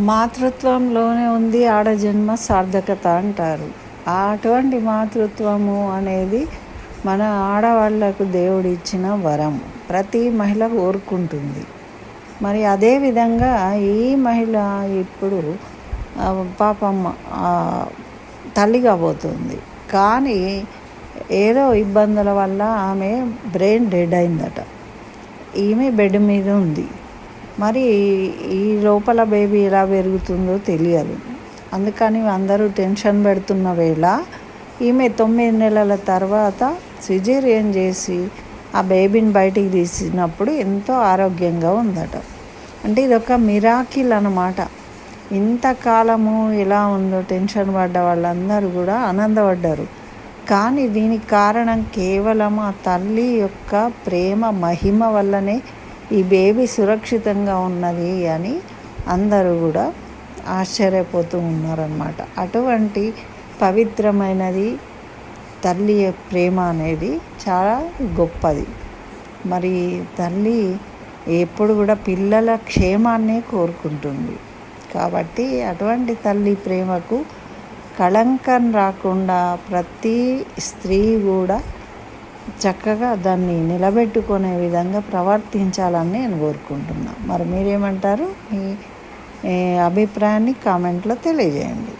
మాతృత్వంలోనే ఉంది ఆడ జన్మ సార్థకత అంటారు. అటువంటి మాతృత్వము అనేది మన ఆడవాళ్లకు దేవుడు ఇచ్చిన వరం. ప్రతి మహిళ కోరుకుంటుంది. మరి అదేవిధంగా ఈ మహిళ ఇప్పుడు పాపం తల్లి కాబోతుంది. కానీ ఏదో ఇబ్బందుల వల్ల ఆమె బ్రెయిన్ డెడ్ అయిందట. ఈమె బెడ్ మీద ఉంది. మరి ఈ లోపల బేబీ ఎలా పెరుగుతుందో తెలియదు. అందుకని అందరూ టెన్షన్ పెడుతున్న వేళ ఈమె 9 నెలల తర్వాత సిజేరియన్ చేసి ఆ బేబీని బయటికి తీసినప్పుడు ఎంతో ఆరోగ్యంగా ఉందట. అంటే ఇదొక మిరాకిల్ అన్నమాట. ఇంతకాలము ఎలా ఉందో టెన్షన్ పడ్డ వాళ్ళందరూ కూడా ఆనందపడ్డారు. కానీ దీనికి కారణం కేవలం ఆ తల్లి యొక్క ప్రేమ మహిమ వల్లనే ఈ బేబీ సురక్షితంగా ఉన్నది అని అందరూ కూడా ఆశ్చర్యపోతూ ఉన్నారన్నమాట. అటువంటి పవిత్రమైనది తల్లి ప్రేమ అనేది చాలా గొప్పది. మరి తల్లి ఎప్పుడు కూడా పిల్లల క్షేమాన్నే కోరుకుంటుంది. కాబట్టి అటువంటి తల్లి ప్రేమకు కళంకం రాకుండా ప్రతి స్త్రీ కూడా చక్కగా దాన్ని నిలబెట్టుకునే విధంగా ప్రవర్తించాలని నేను కోరుకుంటున్నాను. మరి మీరేమంటారు? మీ అభిప్రాయాన్ని కామెంట్లో తెలియజేయండి.